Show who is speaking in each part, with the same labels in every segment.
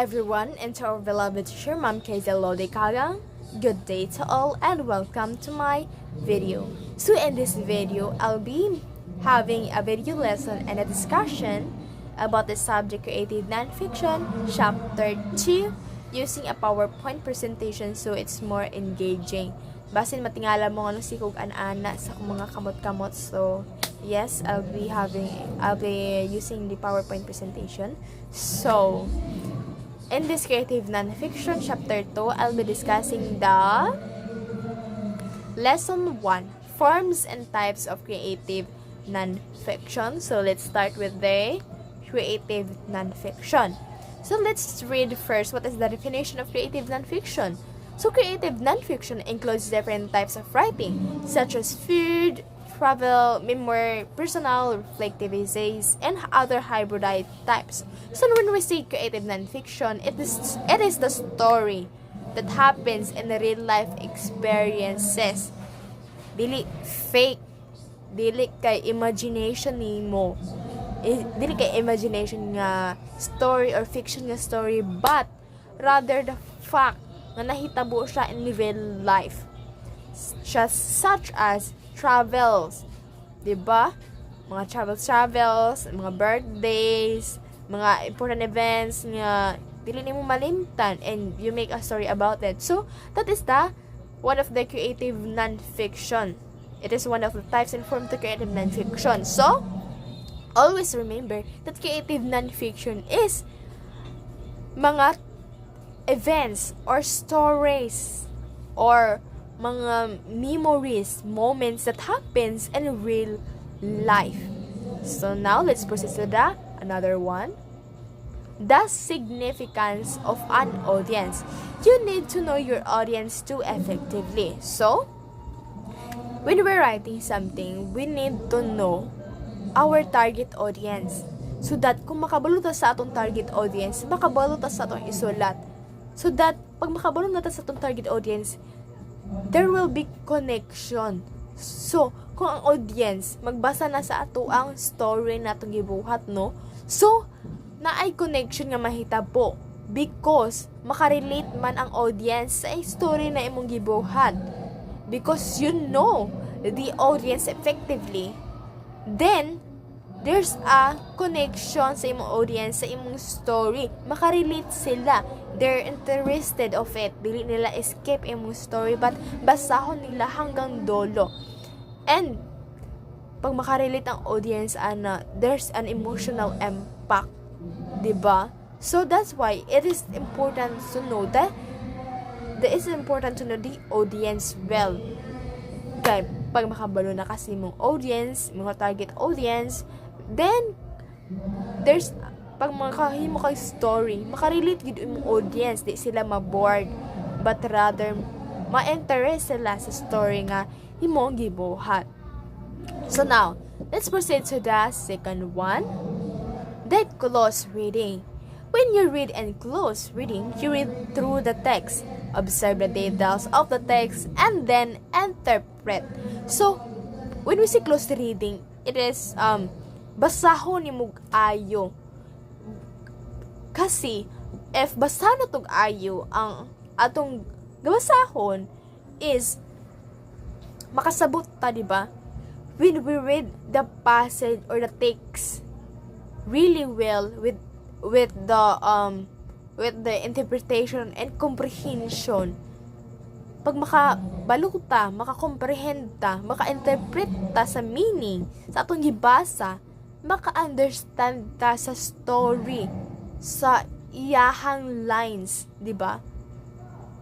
Speaker 1: everyone, and to our beloved teacher, Ma'am Kazel Lode Kagang. Good day to all and welcome to my video. So in this video, I'll be having a video lesson and a discussion about the subject Creative Nonfiction, Chapter 2, using a PowerPoint presentation so it's more engaging. Basin matingala mo ano sikog ana sa mga kamot-kamot. So yes, I'll be using the PowerPoint presentation. So in this Creative Nonfiction Chapter 2, I'll be discussing the Lesson 1, Forms and Types of Creative Nonfiction. So let's start with the Creative Nonfiction. So let's read first what is the definition of Creative Nonfiction. So creative nonfiction includes different types of writing, such as food, travel, memoir, personal, reflective essays, and other hybridized types. So when we say creative nonfiction, it is the story that happens in the real life experiences. Dili fake, dili kay imagination nimo. Dili kay imagination nga story or fiction nga story, but rather the fact na nahitabo siya in real life. Just such as travels, 'di ba? Mga travels, mga birthdays, mga important events nga dili nimo malimtan and you make a story about it. So, that is the one of the creative nonfiction. It is one of the types and forms of creative nonfiction. So, always remember that creative nonfiction is mga events or stories or mga memories, moments that happens in real life. So now let's proceed to the another one. The significance of an audience. You need to know your audience too effectively. So when we're writing something, we need to know our target audience. So that kung makabalo ta sa atong target audience, makabalo ta sa atong isulat. So that pag makabalo na ta sa atong target audience, there will be connection. So, kung ang audience magbasa na sa ato ang story na itong gibuhat, no? So, naay connection nga mahitabo because makarelate man ang audience sa story na imong gibuhat. Because you know the audience effectively, then there's a connection sa imong audience, sa imong story. Makarelate sila. They're interested of it. Dili nila escape imong story, but basahon nila hanggang dolo. And, pag makarelate ang audience, there's an emotional impact. Diba? So, that's why it is important to know the audience well. Kaya, pag makabalo na kasi mong audience, mga target audience, then there's pag makahimo kay story, makarelate gid imong audience, di sila ma-bored, but rather ma-interest sila sa story nga imong gibuhat. So now, let's proceed to the second one, the close reading. When you read in close reading, you read through the text, observe the details of the text, and then interpret. So, when we say close reading, it is basahon ni mug ayo. Kasi if basahan na tug ayo, ang atong gabasahon is makasabot ta, di ba? When we read the passage or the text really well with the interpretation and comprehension, pag makabalo ta, makakomprehend ta, maka-interpret ta sa meaning sa atong gibasa, maka-understand ta sa story, sa iyahang lines, di ba?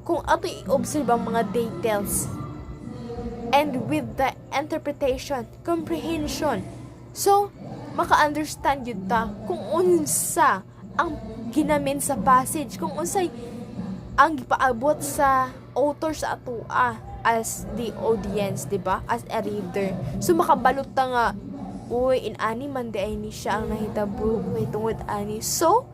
Speaker 1: Kung ato i-observe ang mga details and with the interpretation, comprehension, so maka-understand yun ta kung unsa ang ginamin sa passage, kung unsay ang gipaabot sa author sa atua as the audience, di ba? As a reader. So makabalot ta nga, uy, inani man di ay ni siya ang nahitabo may tungod ani. So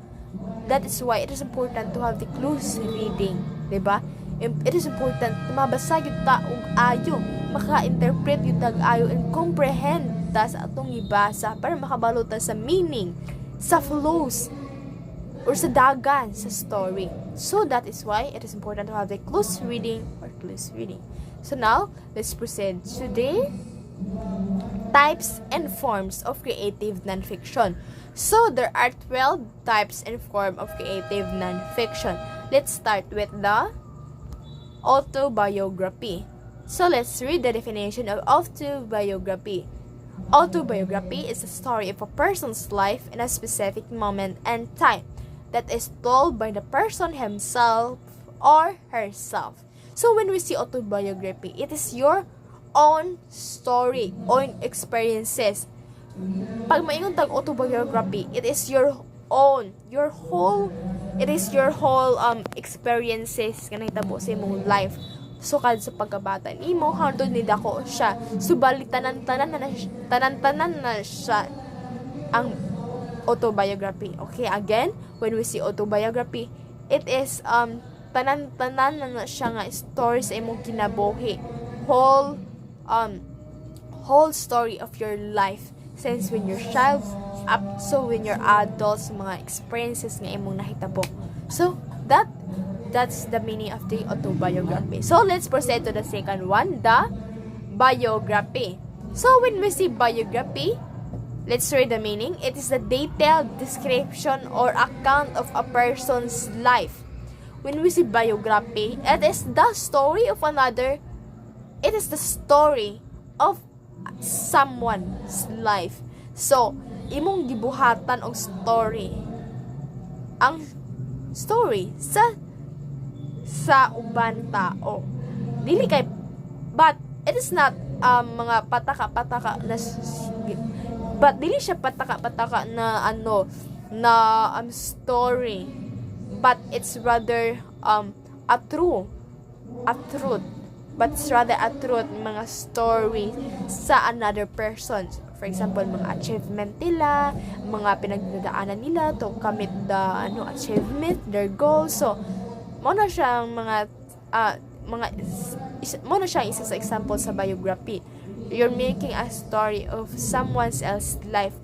Speaker 1: that is why it is important to have the close reading, di ba? It is important na mabasa yun ta og ayo, maka-interpret yun ta ayo and comprehend ta sa atong ibasa para makabalo ta sa meaning, sa flows or sa dagan sa story. So that is why it is important to have the close reading or close reading. So now, let's proceed to the types and forms of creative nonfiction. So there are 12 types and form of creative nonfiction. Let's start with the autobiography. So let's read the definition of autobiography. Autobiography is a story of a person's life in a specific moment and time that is told by the person himself or herself. So when we see autobiography, it is your own story, own experiences. Pag maingon tag autobiography, it is your own, your whole experiences nga nahitabo sa imong life. Sukad sa pagkabata nimo hangtod ni dako siya. Subalit tanan-tanan na siya ang autobiography. Okay, again, when we see autobiography, it is tanan-tanan na siya nga story sa imong kinabuhi. Whole story of your life since when you're child up so when you're adults, mga experiences nga imong nahitabo. So that's the meaning of the autobiography. So let's proceed to the second one, the biography. So when we see biography, let's read the meaning. It is the detailed description or account of a person's life. When we see biography, it is the story of another. It is the story of someone's life. So, imong gibuhatan og story. Ang story sa uban tao. Dili kay, but it is not mga pataka-pataka na, but dili siya pataka-pataka na story, but it's rather a truth, but it's rather a truth, mga story sa another person. For example, mga achievement nila, mga pinagdadaanan nila to commit the achievement, their goals. So mo na siyang isa sa example sa biography. You're making a story of someone else's life.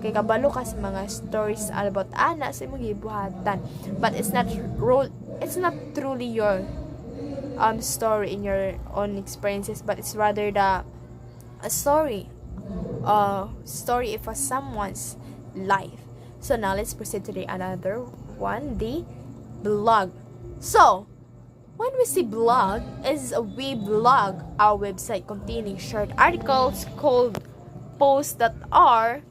Speaker 1: Kay kabalo ka sa mga stories about ana sa imong gibuhatan. But it's not truly your story in your own experiences, but it's rather a story of someone's life. So now let's proceed to the another one, the blog. So when we see blog, is a weblog, our website containing short articles called posts that are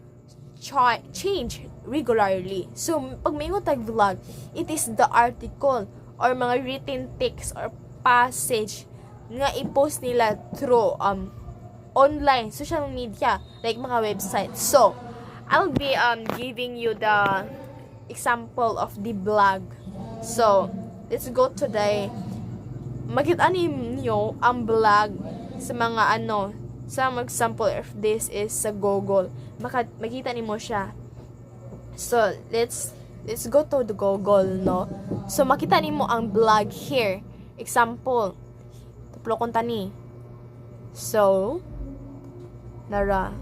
Speaker 1: changed regularly. So pag maingon tag vlog, it is the article or mga written text or passage nga i-post nila through online social media like mga website. So I'll be giving you the example of the blog. So let's go to the makita ninyo ang blog sa mga sa example if this is sa Google. Makita nimo siya. So let's go to the Google, no? So makita nimo ang blog here. Example. Tuplo kon tani. So nara.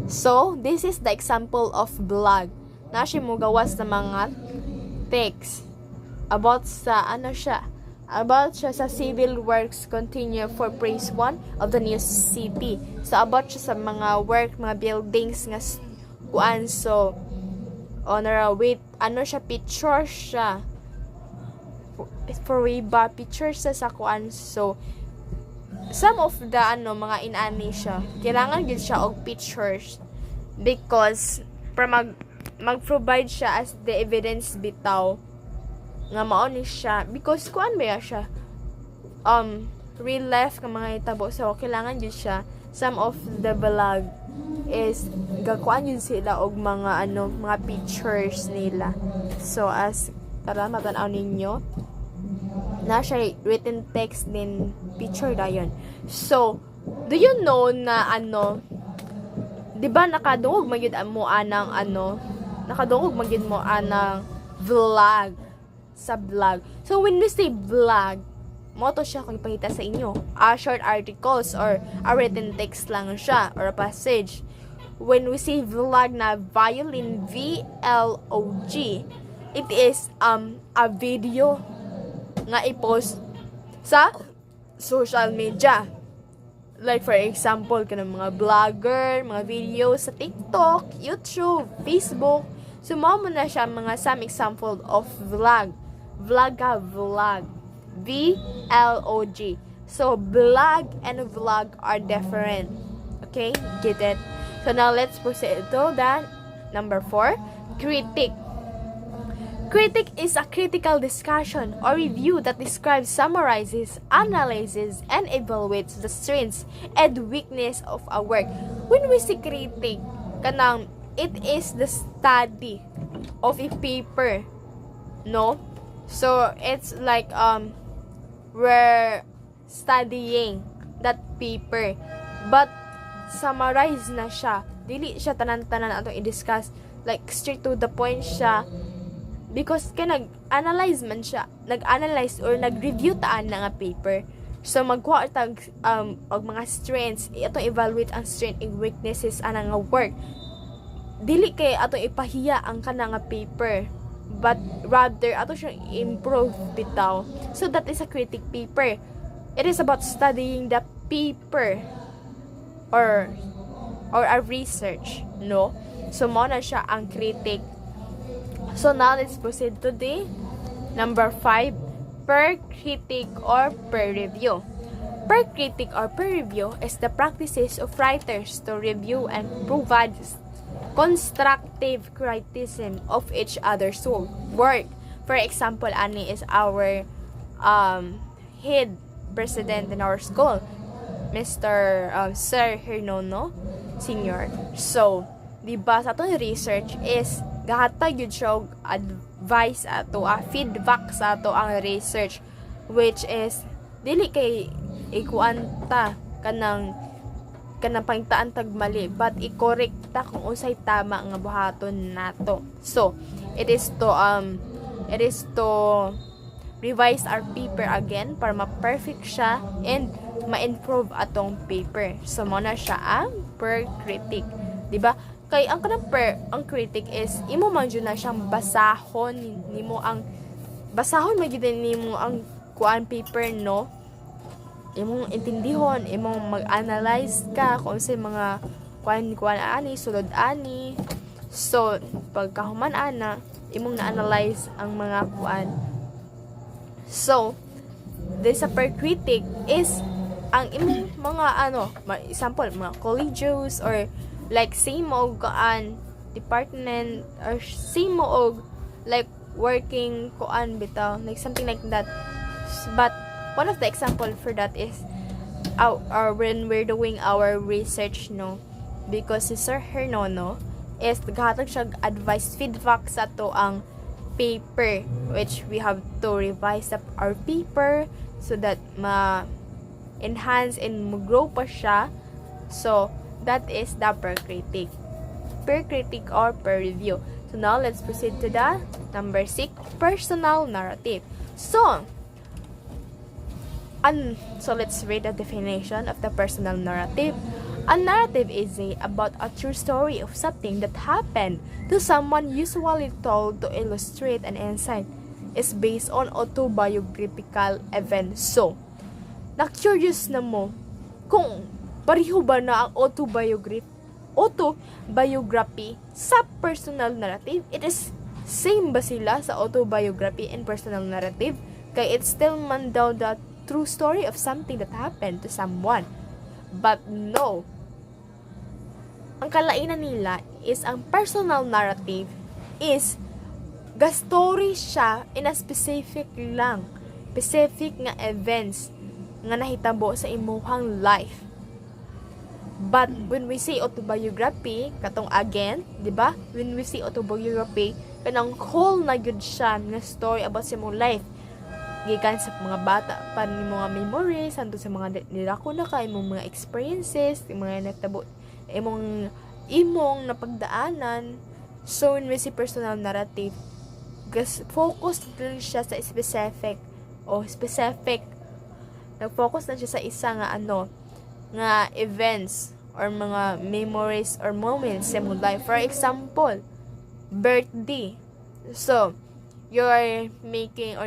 Speaker 1: So this is the example of blog. Na siya mo gawas sa mga text about sa about siya sa civil works continue for phase 1 of the new city. So about siya sa mga work, mga buildings nga kuan. So with siya picture siya for way ba picture sa kuan. So some of the mga inani siya kailangan gid siya og pictures because para mag-provide siya as the evidence bitaw nga mao ni siya because kuan ba siya real life nga mga hitabo. So kailangan jud siya some of the vlog is gakuan yun sila og mga mga pictures nila. So as tara matan-aw ninyo na siya written text din picture dayon. So do you know na di ba nakadungog magyud mo anang nakadungog magyud mo anang vlog sa blog. So when we say vlog, mo to siya kung ipakita sa inyo. Short articles or a written text lang siya or a passage. when we say vlog na violin, V-L-O-G, it is a video nga i-post sa social media. Like for example, kanang mga vlogger, mga videos sa TikTok, YouTube, Facebook. So, mo na siya mga some example of vlog. Vlog. V-L-O-G. So, vlog and vlog are different. Okay? Get it? So, now let's proceed to the number 4. Critic. Critic is a critical discussion or review that describes, summarizes, analyzes, and evaluates the strengths and weakness of a work. When we say critic, kanang it is the study of a paper, no? So it's like we're studying that paper, but summarize na siya. Dili siya tanan-tanan atong i-discuss, like straight to the point siya. Because nag-analyze man siya, nag-analyze or nag-review taan na nga paper. So magkuha tag og mga strengths, atong evaluate ang strength and weaknesses ana nga work. Dili kay atong ipahiya ang kana nga paper, but rather ato siyang improve bitaw. So that is a critic paper. It is about studying the paper or a research, no? So mo na siya ang critic. So now let's proceed to the number 5, per critic or per review. Per critic or per review is the practices of writers to review and provide constructive criticism of each other's work. For example, ani is our head president in our school, Mr. Sir Hernono Senior. So, diba sa atong research is gahatag yun siya advice ato, feedback sa ato ang research, which is dili kay ikuanta kanang pangtaan tag mali, but i-correct ta kung unsay tama nga buhaton nato. So it is to revise our paper again para ma-perfect siya and ma-improve atong paper. So mo na siya ang per critic, di ba? Kay ang critic is imo man jud na siyang basahon nimo ang kuan paper, no? Imong intindihon, imong mag-analyze ka kung sa mga kuan ani, sulod ani. So pagkahuman ana, imong na-analyze ang mga kuan. So this per critic is ang imong mga example, mga collegios or like same og department or same og like working kuan bitaw, like something like that. But one of the example for that is when we're doing our research, no, because si Sir Hernono is naghatag siya advice, feedback sa to ang paper, which we have to revise up our paper so that ma-enhance and mag-grow pa siya. So that is the per critic or per review. So now let's proceed to the number 6, personal narrative. So let's read the definition of the personal narrative. A narrative is about a true story of something that happened to someone, usually told to illustrate an insight. Is based on autobiographical events. So na-curious na mo kung pareho ba na ang autobiography sa personal narrative? It is same ba sila sa autobiography and personal narrative? Kaya it's still man daw the true story of something that happened to someone. But no. Ang kalainan nila is ang personal narrative is ga-story siya in a specific nga events nga nahitabo sa imuhang life. But when we say autobiography, katong again, di ba? When we say autobiography, kanang whole na gyud siya nga story about sa imong life. Gikan sa mga bata pa ni mga memories, hangtod sa mga nilako na ka, imong mga experiences, mga natabo, imong napagdaanan. So when we say personal narrative, focus lang siya sa specific. Nag-focus na siya sa isa nga nga events or mga memories or moments sa imong life. For example, birthday. So, you're making or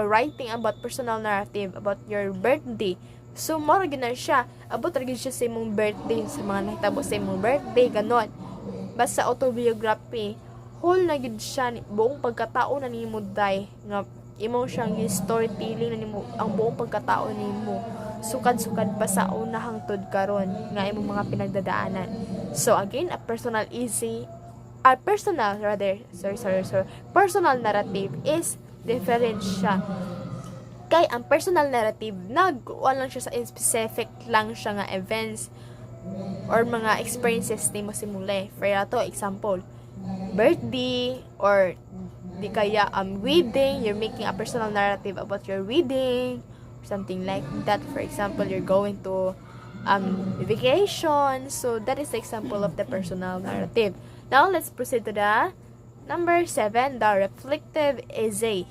Speaker 1: writing about personal narrative about your birthday. So, mara gyud na siya. Abot ra gyud siya sa imong birthday, sa mga nahitabo sa imong birthday, ganon. Basta autobiography, whole na gyud siya, buong pagkatao na nimo day, nga imo siyang storytelling na nimo, ang buong pagkatao nimo. Sukad-sukad pa sa una hangtod karon nga imong mga pinagdadaanan. So, again, personal narrative is different siya. Kay ang personal narrative, nagkuha lang siya sa specific lang siya nga events or mga experiences ni mo simula. For ito, example, birthday or di kaya wedding, you're making a personal narrative about your wedding, something like that. For example, you're going to vacation. So that is the example of the personal narrative. Now let's proceed to the number 7, the reflective essay.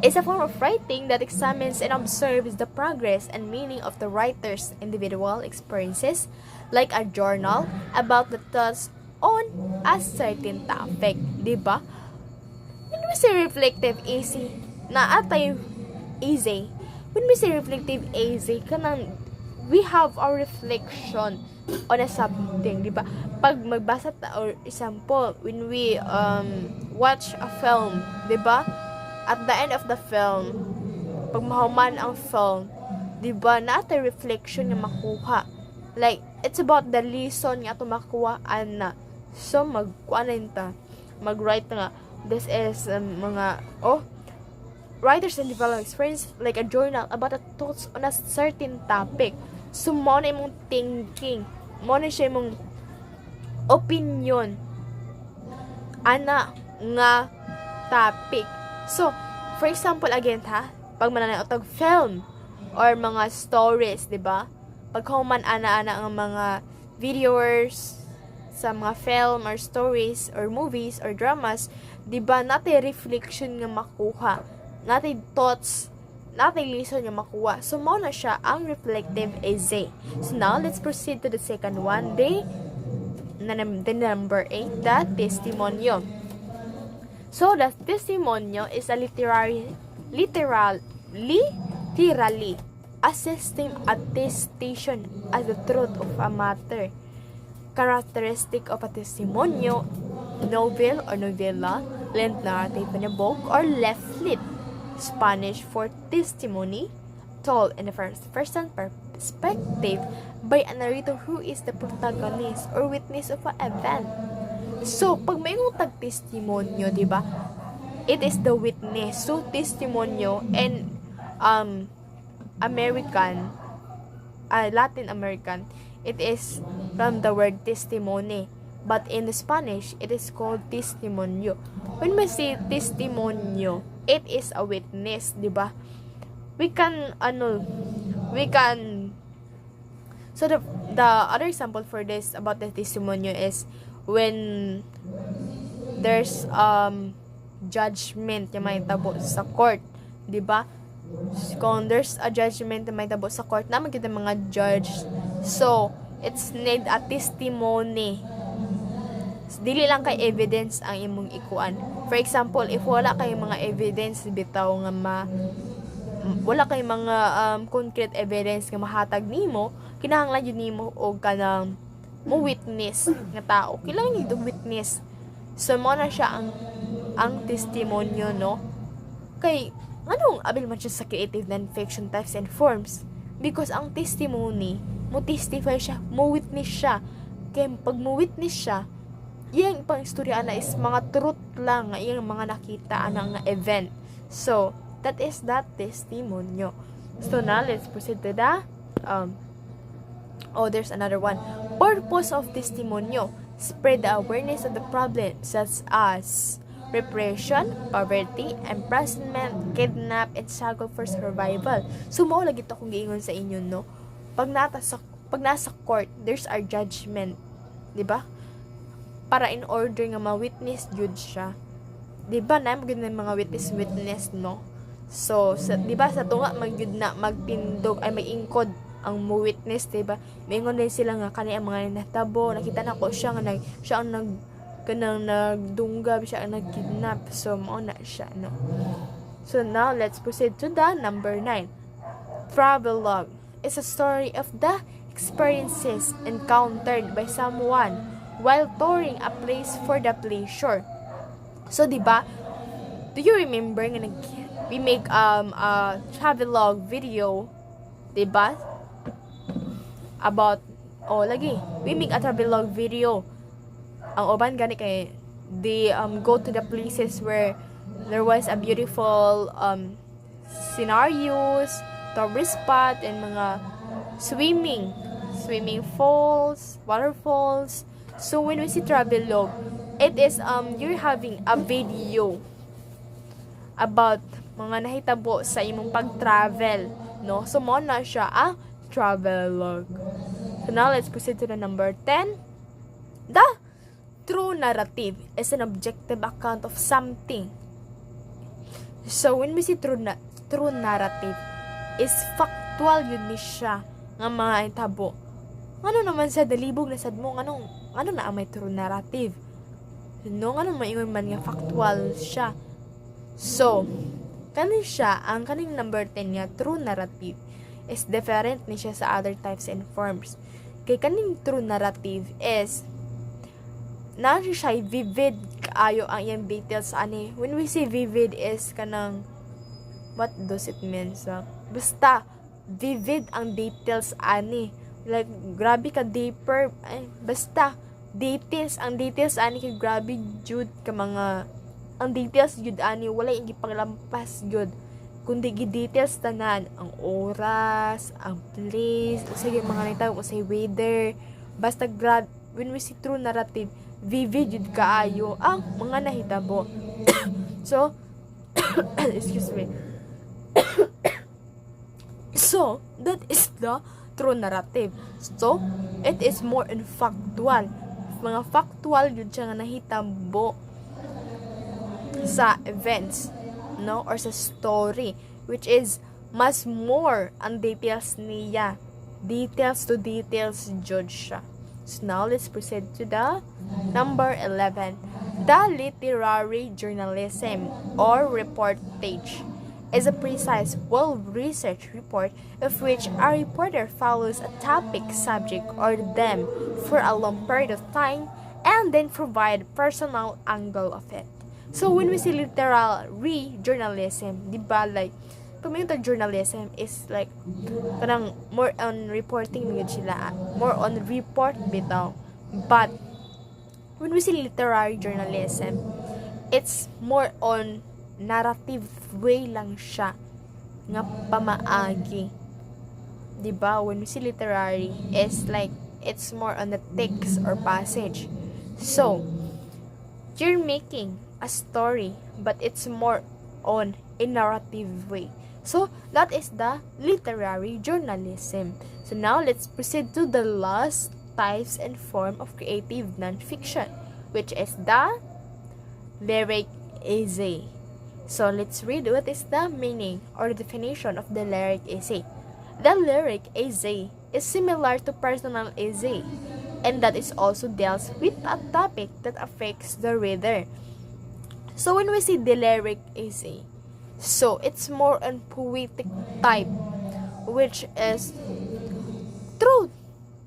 Speaker 1: It's a form of writing that examines and observes the progress and meaning of the writer's individual experiences, like a journal about the thoughts on a certain topic. Diba? When we say reflective essay, naatay essay. When we say reflective essay, we have our reflection on a something, diba? Pag magbasa ta, or example, when we watch a film, diba? At the end of the film, pag mahuman ang film, diba, naatay reflection nga makuha. Like, it's about the lesson nga ito makuha, ana. So, mag-write nga, this is writers and development experience, like a journal about the thoughts on a certain topic. So, mo na imong thinking, mo na siya imong opinion, ana nga topic. So, for example, again pag mananaotog film or mga stories, diba? Pag human ana-ana ang mga viewers sa mga film or stories or movies or dramas, diba, natin reflection nga makuha, natin thoughts, natin lesson nga makuha. So, mo na siya ang reflective essay. So, now, let's proceed to the second one, the number 8, the testimonio. So, the testimonio is a literally a system attestation as the truth of a matter. Characteristic of a testimonio, novel or novela, length narrative in a book or leaflet. Spanish for testimony, told in the first-person perspective by a narrator who is the protagonist or witness of an event. So, pag may tag-testimonyo, diba? It is the witness. So, testimonyo and Latin American, it is from the word testimony. But in Spanish, it is called testimonio. When we say testimonio, it is a witness, diba? So the other example for this about the testimonio is when there's judgment na may tabo sa court, diba? Kung there's a judgment na may tabo sa court, naman kita mga judge. So, it's need a testimony. Dili lang kay evidence ang imong ikuan. For example, if wala kay mga evidence bitaw nga wala kay mga concrete evidence nga mahatag nimo, kinahanglan jud nimo og kanang mo witness nga tao. Kailangan yung witness. So, mo na siya ang testimonyo, no? Kay, anong abil man siya sa creative non-fiction types and forms? Because ang testimony, mo testify siya, mo witness siya. Kaya pag mo witness siya, yung pang istorya na is mga truth lang, yung mga nakita na event. So, that is that testimonyo. So, now, let's proceed to the there's another one. Purpose of testimonyo: spread the awareness of the problem such as repression, poverty, imprisonment, kidnap, and struggle for survival. So, mao lagi ito kung giingon sa inyo, no? Pag nasa court, there's our judgment. Diba? Para in order nga ma-witness judge siya. Diba na mga witness, no? So, diba sa tunga magyud na magtindog ay mag-ingkod ang mo-witness, diba? Mingon din sila nga kani ang mga natabo, nakita na ko siya nga siya ang nagdunggab, siya ang nagkidnap. So mao na siya, no. So now let's proceed to the number 9. Travelogue is a story of the experiences encountered by someone while touring a place for the pleasure. So diba, do you remember nga we make a travelogue video, diba? About we make a travelogue video. Ang uban gani kay they go to the places where there was a beautiful scenarios, tourist spot, and mga swimming falls, waterfalls. So when we see travelogue, it is you're having a video about mga nahitabo sa imong pag-travel, no? So mo na siya travelogue. So now let's proceed to the number 10. The true narrative is an objective account of something. So when we see true narrative is factual yun ni siya nga mga itabo. Ano naman sa dalibog na sad mo ano na ang may true narrative? No, ano maingon man nga factual siya. So, kanin siya, ang kaning number 10 nga, true narrative, is different ni siya sa other types and forms. Kay kaning true narrative is, na siya vivid kaayo ang iyang details ani. When we say vivid is kanang, what does it mean? So, basta, vivid ang details ani. Like, grabe ka deeper, basta, ang details ani kay grabe jud ka mga ang details jud ani wala yung gipanglampas jud kundi gi-details tanan ang oras, ang place, sige mga nitaw say weather, basta when we see true narrative vivid jud kaayo ang mga nahitabo. So excuse me. So that is the true narrative. So it is more in factual, mga factual yun siya nga nahitabo sa events, no, or sa story, which is mas more ang details niya, details to details judge siya. So now let's proceed to the number 11. The literary journalism or reportage is a precise, well-researched report of which a reporter follows a topic, subject, or them for a long period of time and then provide personal angle of it. So when we say literary journalism, di ba, like community journalism is like kanang more on reporting yun sila, more on report bitaw. But when we say literary journalism, it's more on narrative way lang siya nga pamaagi, diba? When we say literary is like it's more on the text or passage. So you're making a story but it's more on a narrative way. So that is the literary journalism. So now let's proceed to the last types and form of creative non-fiction, which is the lyric essay. So let's read what is the meaning or definition of the lyric essay. The lyric essay is similar to personal essay, and that is also deals with a topic that affects the reader. So when we see the lyric essay, so it's more on poetic type, which is true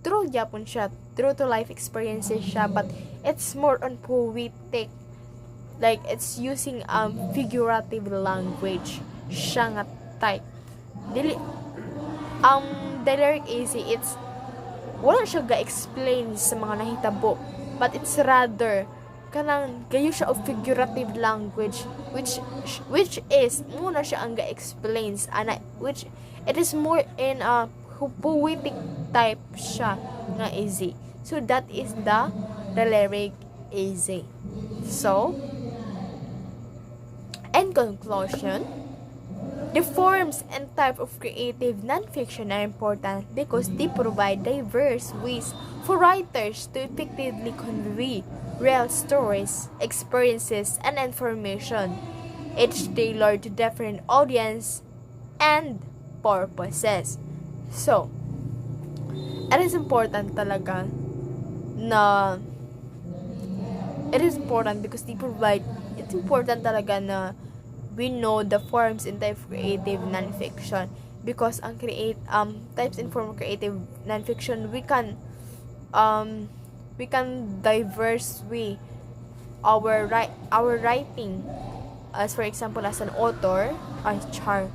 Speaker 1: yapon siya, true to life experiences siya, but it's more on poetic. Like, it's using figurative language siya nga type. The lyric essay, it's wala siya ga-explain sa mga nahitabo, but it's rather kanang gayo siya of figurative language, which is muna siya ang ga-explains, which it is more in a poetic type siya nga essay. So that is the lyric essay. So in conclusion, the forms and type of creative nonfiction are important because they provide diverse ways for writers to effectively convey real stories, experiences, and information, each tailored to different audience and purposes. So, it is important talaga na because they provide, it's important talaga na we know the forms and type of creative nonfiction, because ang types and form of creative nonfiction, we can diverse way our writing, as for example as an author or char.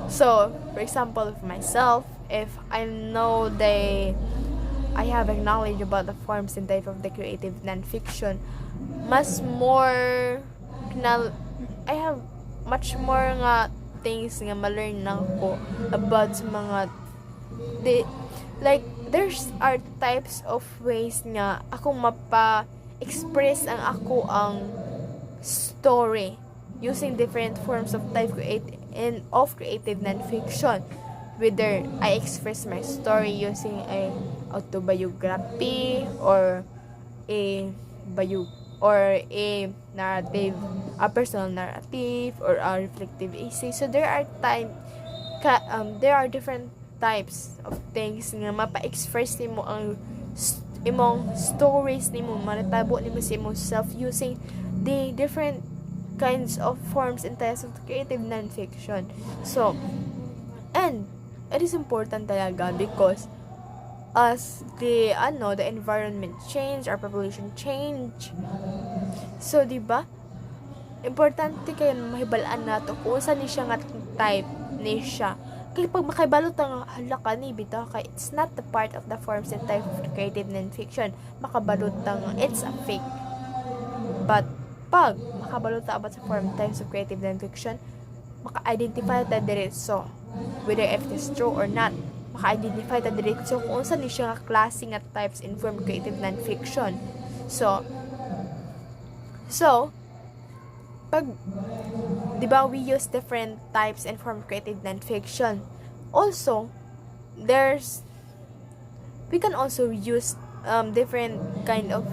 Speaker 1: So for example, of myself, if I have a knowledge about the forms and type of the creative nonfiction, I have much more nga things nga ma-learn na ko about sa mga there's are types of ways nga ako mapa-express ang story using different forms of creative nonfiction. Whether I express my story using a autobiography or a narrative, a personal narrative, or a reflective essay. So there are different types of things nga mapa-express nimo ang imong stories nimo, manatabo nimo sa imong self using the different kinds of forms and types of creative nonfiction. So, and it is important talaga because as the environment change, our population change. So, di ba? Importante kayo mahibalaan nato kung saan ni siya nga type ni siya. Kaya pag makabalot ang halaka ni bitaw kay it's not the part of the forms and type of creative nonfiction, makabalot ang it's a fake. But pag makabalot about sa form types of creative nonfiction, maka-identify ta diretso whether if it is true or not. Maka-identify ta diretso kung saan ni siya nga klase nga types in form creative nonfiction. So pag, di ba, we use different types and form creative nonfiction. Also, we can also use different kind of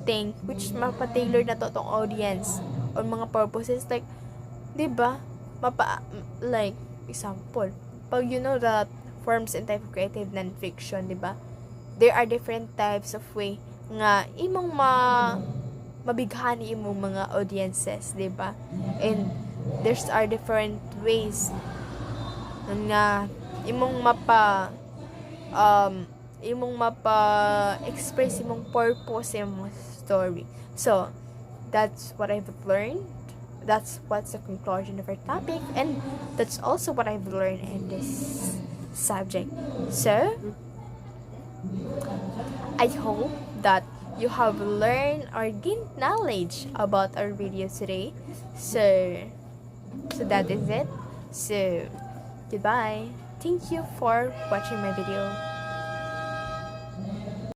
Speaker 1: thing which mapa-tailor na to tong audience or mga purposes, like, di ba, like, example, pag you know that forms and type of creative nonfiction, di ba, there are different types of way nga imong mabighani imong mga audiences, di ba? And there's are different ways nga imong express imong purpose imong story. So that's what I've learned. That's what's the conclusion of our topic, and that's also what I've learned in this subject. So I hope that you have learned or gained knowledge about our video today. So that is it. So goodbye. Thank you for watching my video.